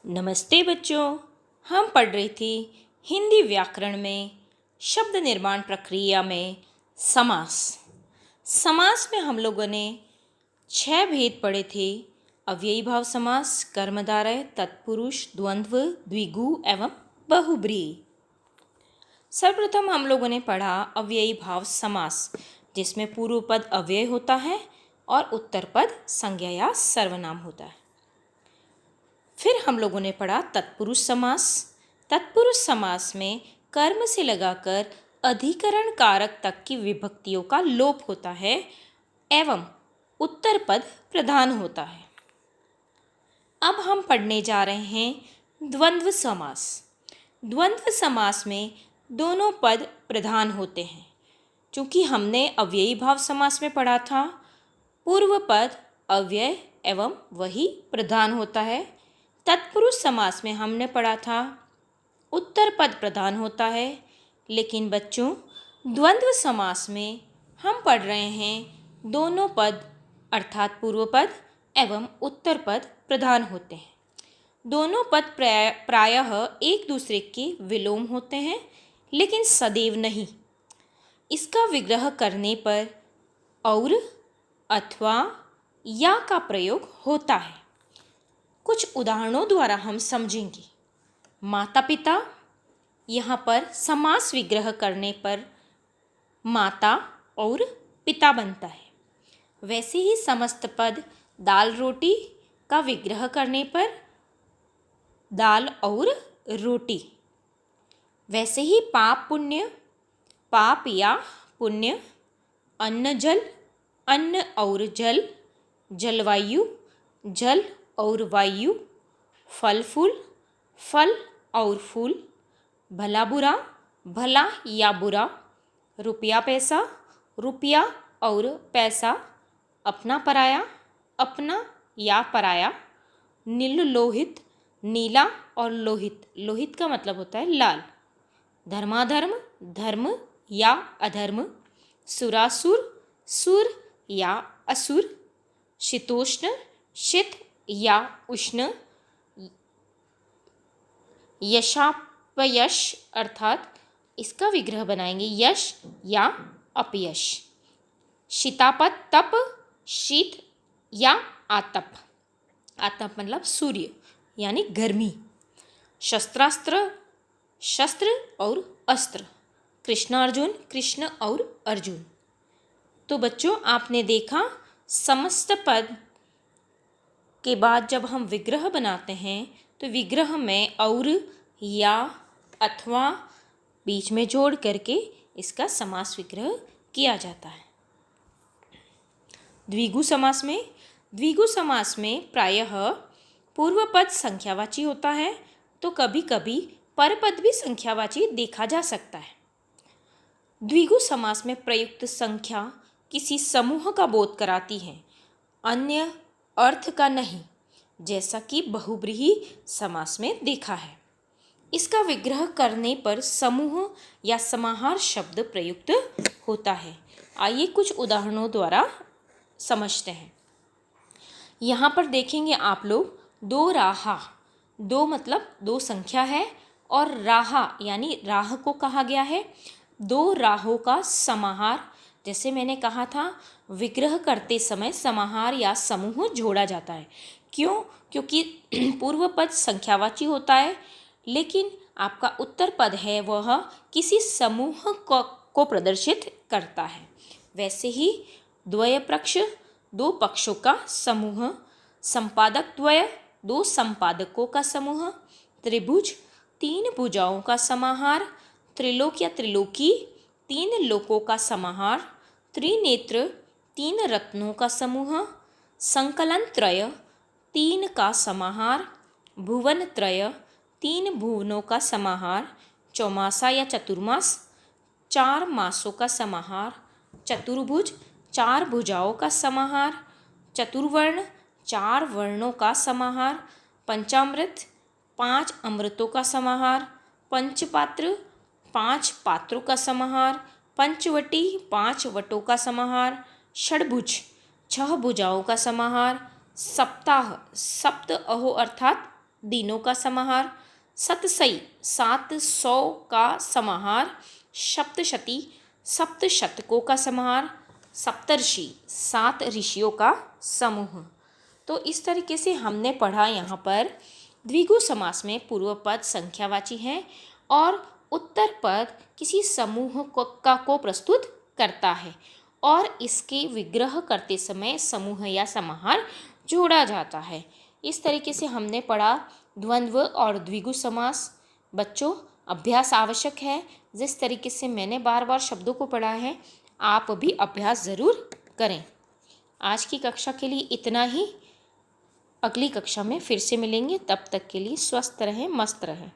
नमस्ते बच्चों। हम पढ़ रही थी हिंदी व्याकरण में शब्द निर्माण प्रक्रिया में समास। समास में हम लोगों ने 6 भेद पढ़े थे। अव्ययी भाव समास, कर्मधारय, तत्पुरुष, द्वंद्व, द्विगु एवं बहुब्रीहि। सर्वप्रथम हम लोगों ने पढ़ा अव्ययी भाव समास, जिसमें पूर्व पद अव्यय होता है और उत्तर पद संज्ञा या सर्वनाम होता है। फिर हम लोगों ने पढ़ा तत्पुरुष समास। तत्पुरुष समास में कर्म से लगाकर अधिकरण कारक तक की विभक्तियों का लोप होता है एवं उत्तर पद प्रधान होता है। अब हम पढ़ने जा रहे हैं द्वंद्व समास। द्वंद्व समास में दोनों पद प्रधान होते हैं। चूँकि हमने अव्ययी भाव समास में पढ़ा था, पूर्व पद अव्यय एवं वही प्रधान होता है। तत्पुरुष समास में हमने पढ़ा था उत्तर पद प्रधान होता है। लेकिन बच्चों, द्वंद्व समास में हम पढ़ रहे हैं दोनों पद अर्थात पूर्व पद एवं उत्तर पद प्रधान होते हैं। दोनों पद प्रायः एक दूसरे के विलोम होते हैं, लेकिन सदैव नहीं। इसका विग्रह करने पर और, अथवा, या का प्रयोग होता है। कुछ उदाहरणों द्वारा हम समझेंगे। माता पिता, यहाँ पर समास विग्रह करने पर माता और पिता बनता है। वैसे ही समस्त पद दाल रोटी का विग्रह करने पर दाल और रोटी। वैसे ही पाप पुण्य, पाप या पुण्य, अन्न जल, अन्न और जल, जलवायु, जल और वायु, फल फूल, फल और फूल, भला बुरा, भला या बुरा, रुपया पैसा, रुपया और पैसा, अपना पराया, अपना या पराया, नील लोहित, नीला और लोहित। लोहित का मतलब होता है लाल। धर्माधर्म, धर्म या अधर्म, सुरासुर, सुर या असुर, शीतोष्ण, शीत या उष्ण, यशापयश अर्थात इसका विग्रह बनाएंगे यश या अपयश। शीतापत, तप, शीत या आतप। आतप मतलब सूर्य यानी गर्मी। शस्त्रास्त्र, शस्त्र और अस्त्र। कृष्ण अर्जुन, कृष्ण और अर्जुन। तो बच्चों, आपने देखा समस्त पद के बाद जब हम विग्रह बनाते हैं तो विग्रह में और, या, अथवा बीच में जोड़ करके इसका समास विग्रह किया जाता है। द्विगु समास में प्रायः पूर्व पद संख्यावाची होता है, तो कभी कभी परपद भी संख्यावाची देखा जा सकता है। द्विगु समास में प्रयुक्त संख्या किसी समूह का बोध कराती है, अन्य अर्थ का नहीं, जैसा कि बहुब्रीहि समास में देखा है। इसका विग्रह करने पर समूह या समाहार शब्द प्रयुक्त होता है। आइए कुछ उदाहरणों द्वारा समझते हैं। यहाँ पर देखेंगे आप लोग दो राहा। दो मतलब दो संख्या है और राहा यानी राह को कहा गया है। दो राहों का समाहार। जैसे मैंने कहा था, विग्रह करते समय समाहार या समूह जोड़ा जाता है। क्यों? क्योंकि पूर्व पद संख्यावाची होता है, लेकिन आपका उत्तर पद है वह किसी समूह को प्रदर्शित करता है। वैसे ही द्वय पक्ष, दो पक्षों का समूह। संपादक द्वय, दो संपादकों का समूह। त्रिभुज, तीन भुजाओं का समाहार। त्रिलोक या त्रिलोकी, तीन लोकों का समाहार। त्रिनेत्र, तीन रत्नों का समूह। संकलन त्रय, तीन का समाहार। भुवन त्रय, तीन भुवनों का समाहार। चौमासा या चतुर्मास, चार मासों का समाहार। चतुर्भुज, चार भुजाओं का समाहार। चतुर्वर्ण, चार वर्णों का समाहार। पंचामृत, पांच अमृतों का समाहार। पंचपात्र, पांच पात्रों का समाहार। पंचवटी, पांच वटों का समाहार। षड्भुज, छह भुजाओं का समाहार। सप्ताह, सप्त अहो अर्थात दिनों का समाहार, सतसई 700 का समाहार, सप्तशती सप्तशतकों का समाहार, सप्तर्षि 7 ऋषियों का समूह। तो इस तरीके से हमने पढ़ा यहाँ पर द्विगु समास में पूर्व पद संख्यावाची है और उत्तर पद किसी समूह को प्रस्तुत करता है और इसके विग्रह करते समय समूह या समाहार जोड़ा जाता है। इस तरीके से हमने पढ़ा द्वंद्व और द्विगु समास। बच्चों, अभ्यास आवश्यक है। जिस तरीके से मैंने बार बार शब्दों को पढ़ा है, आप भी अभ्यास ज़रूर करें। आज की कक्षा के लिए इतना ही। अगली कक्षा में फिर से मिलेंगे। तब तक के लिए स्वस्थ रहें, मस्त रहें।